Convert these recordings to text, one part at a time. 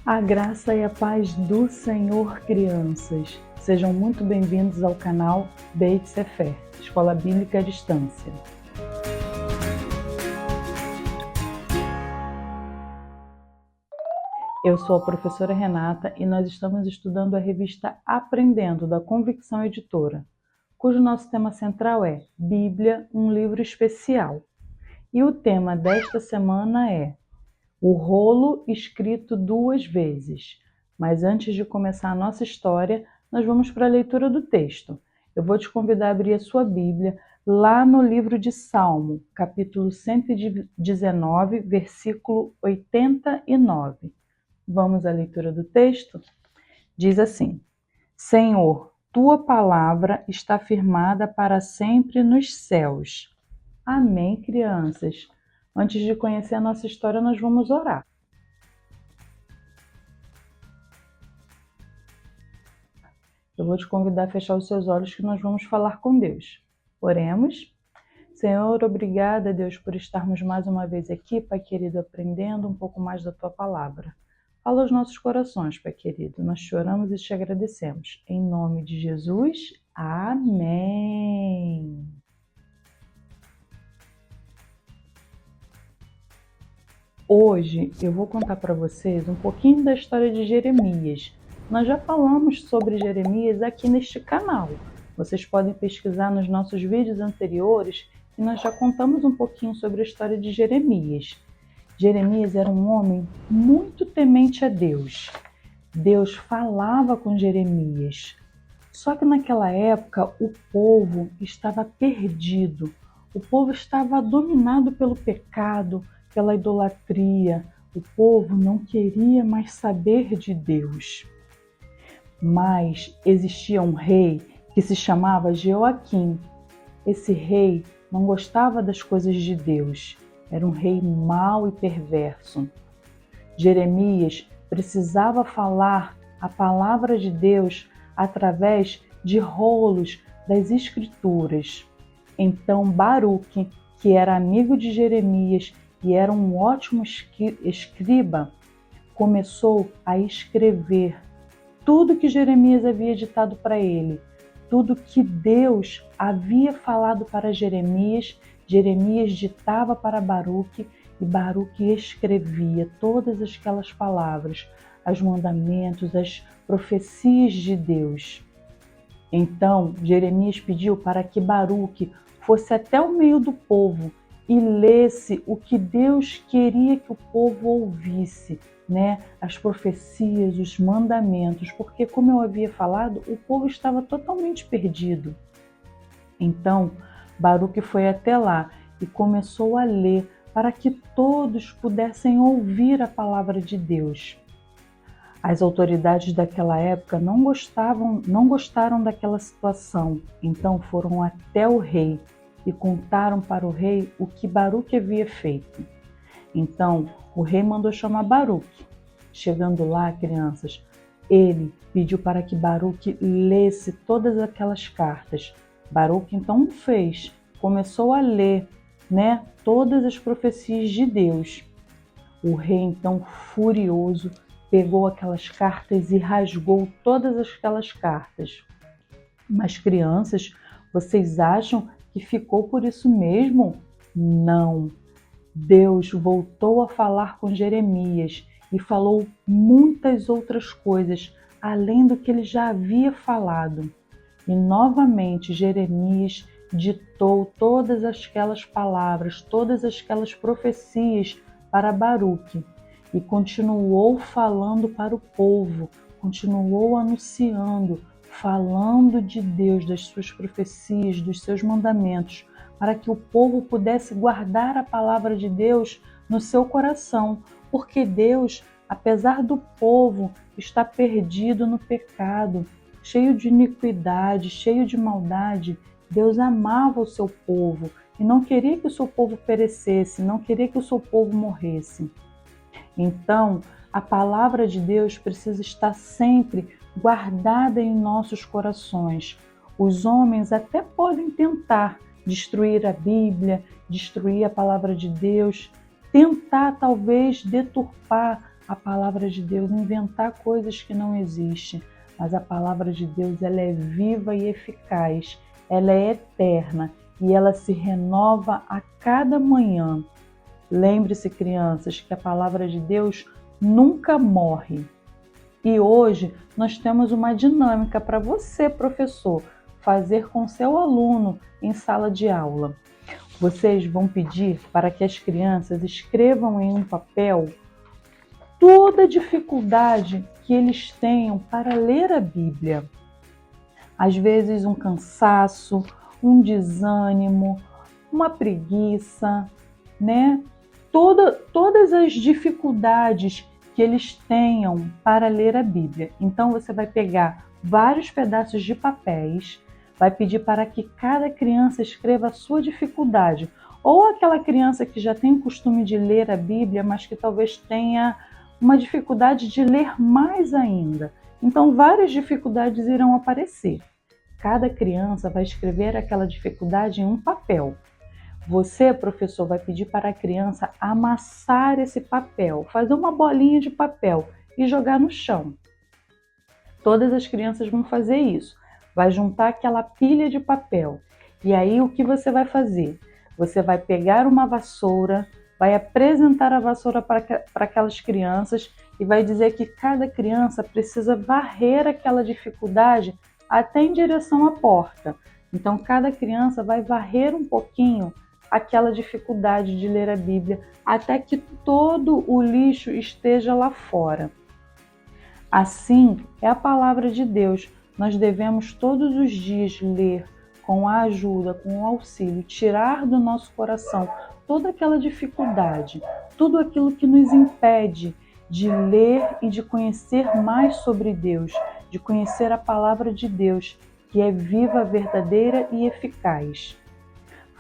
A graça e a paz do Senhor, crianças. Sejam muito bem-vindos ao canal Beit Sefer, Escola Bíblica à Distância. Eu sou a professora Renata e nós estamos estudando a revista Aprendendo, da Convicção Editora, cujo nosso tema central é Bíblia, um livro especial. E o tema desta semana é o rolo escrito 2 vezes. Mas antes de começar a nossa história, nós vamos para a leitura do texto. Eu vou te convidar a abrir a sua Bíblia lá no livro de Salmo, capítulo 119, versículo 89. Vamos à leitura do texto? Diz assim: Senhor, tua palavra está firmada para sempre nos céus. Amém, crianças? Antes de conhecer a nossa história, nós vamos orar. Eu vou te convidar a fechar os seus olhos que nós vamos falar com Deus. Oremos. Senhor, obrigada, Deus, por estarmos mais uma vez aqui, Pai querido, aprendendo um pouco mais da Tua palavra. Fala aos nossos corações, Pai querido. Nós te oramos e te agradecemos. Em nome de Jesus, amém. Hoje eu vou contar para vocês um pouquinho da história de Jeremias. Nós já falamos sobre Jeremias aqui neste canal. Vocês podem pesquisar nos nossos vídeos anteriores e nós já contamos um pouquinho sobre a história de Jeremias. Jeremias era um homem muito temente a Deus. Deus falava com Jeremias. Só que naquela época o povo estava perdido. O povo estava dominado pelo pecado, pela idolatria. O povo não queria mais saber de Deus. Mas existia um rei que se chamava Jeoaquim. Esse rei não gostava das coisas de Deus. Era um rei mau e perverso. Jeremias precisava falar a palavra de Deus através de rolos das Escrituras. Então Baruque, que era amigo de Jeremias e era um ótimo escriba, começou a escrever tudo que Jeremias havia ditado para ele, tudo que Deus havia falado para Jeremias. Jeremias ditava para Baruque e Baruque escrevia todas aquelas palavras, os mandamentos, as profecias de Deus. Então Jeremias pediu para que Baruque fosse até o meio do povo e lesse o que Deus queria que o povo ouvisse, as profecias, os mandamentos, porque, como eu havia falado, o povo estava totalmente perdido. Então, Baruque foi até lá e começou a ler para que todos pudessem ouvir a palavra de Deus. As autoridades daquela época não gostaram daquela situação, então foram até o rei e contaram para o rei o que Baruque havia feito. Então, o rei mandou chamar Baruque. Chegando lá, crianças, ele pediu para que Baruque lesse todas aquelas cartas. Baruque então fez, começou a ler, todas as profecias de Deus. O rei então, furioso, pegou aquelas cartas e rasgou todas aquelas cartas. Mas, crianças, vocês acham que ficou por isso mesmo? Não. Deus voltou a falar com Jeremias e falou muitas outras coisas, além do que ele já havia falado. E novamente Jeremias ditou todas aquelas palavras, todas aquelas profecias para Baruque e continuou falando para o povo, continuou anunciando, falando de Deus, das suas profecias, dos seus mandamentos, para que o povo pudesse guardar a palavra de Deus no seu coração, porque Deus, apesar do povo estar perdido no pecado, cheio de iniquidade, cheio de maldade, Deus amava o seu povo e não queria que o seu povo perecesse, não queria que o seu povo morresse. Então, a palavra de Deus precisa estar sempre guardada em nossos corações. Os homens até podem tentar destruir a Bíblia, destruir a palavra de Deus, tentar talvez deturpar a palavra de Deus, inventar coisas que não existem. Mas a palavra de Deus, ela é viva e eficaz, ela é eterna e ela se renova a cada manhã. Lembre-se, crianças, que a palavra de Deus nunca morre. E hoje nós temos uma dinâmica para você, professor, fazer com seu aluno em sala de aula. Vocês vão pedir para que as crianças escrevam em um papel toda dificuldade que eles tenham para ler a Bíblia. Às vezes um cansaço, um desânimo, uma preguiça, né? Todas as dificuldades que eles tenham para ler a Bíblia. Então você vai pegar vários pedaços de papéis, vai pedir para que cada criança escreva a sua dificuldade. Ou aquela criança que já tem o costume de ler a Bíblia, mas que talvez tenha uma dificuldade de ler mais ainda. Então, várias dificuldades irão aparecer. Cada criança vai escrever aquela dificuldade em um papel. Você, professor, vai pedir para a criança amassar esse papel, fazer uma bolinha de papel e jogar no chão. Todas as crianças vão fazer isso. Vai juntar aquela pilha de papel. E aí, o que você vai fazer? Você vai pegar uma vassoura, vai apresentar a vassoura para aquelas crianças e vai dizer que cada criança precisa varrer aquela dificuldade até em direção à porta. Então, cada criança vai varrer um pouquinho aquela dificuldade de ler a Bíblia até que todo o lixo esteja lá fora. Assim é a palavra de Deus. Nós devemos todos os dias ler com a ajuda, com o auxílio, tirar do nosso coração toda aquela dificuldade, tudo aquilo que nos impede de ler e de conhecer mais sobre Deus, de conhecer a palavra de Deus, que é viva, verdadeira e eficaz.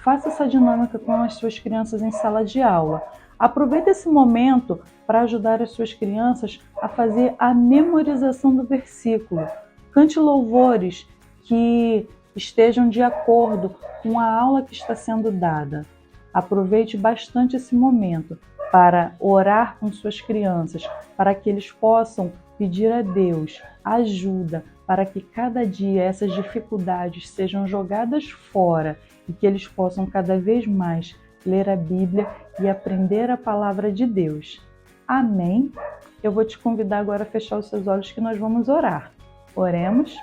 Faça essa dinâmica com as suas crianças em sala de aula. Aproveite esse momento para ajudar as suas crianças a fazer a memorização do versículo. Cante louvores que estejam de acordo com a aula que está sendo dada. Aproveite bastante esse momento para orar com suas crianças, para que eles possam pedir a Deus ajuda, para que cada dia essas dificuldades sejam jogadas fora e que eles possam cada vez mais ler a Bíblia e aprender a palavra de Deus. Amém? Eu vou te convidar agora a fechar os seus olhos que nós vamos orar. Oremos.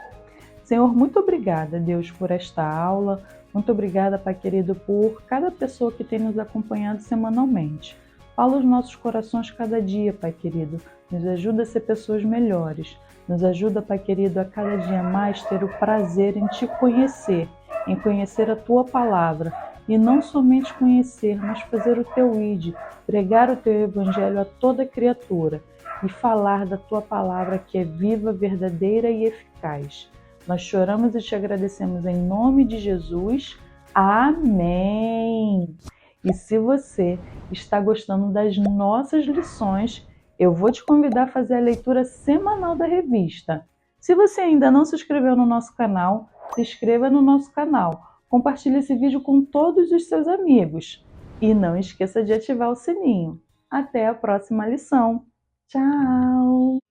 Senhor, muito obrigada, Deus, por esta aula. Muito obrigada, Pai querido, por cada pessoa que tem nos acompanhado semanalmente. Fala os nossos corações cada dia, Pai querido. Nos ajuda a ser pessoas melhores. Nos ajuda, Pai querido, a cada dia mais ter o prazer em Te conhecer, em conhecer a Tua palavra. E não somente conhecer, mas fazer o Teu ID, pregar o Teu Evangelho a toda criatura e falar da Tua palavra que é viva, verdadeira e eficaz. Nós choramos e Te agradecemos em nome de Jesus. Amém! E se você está gostando das nossas lições, eu vou te convidar a fazer a leitura semanal da revista. Se você ainda não se inscreveu no nosso canal, se inscreva no nosso canal. Compartilhe esse vídeo com todos os seus amigos. E não esqueça de ativar o sininho. Até a próxima lição. Tchau!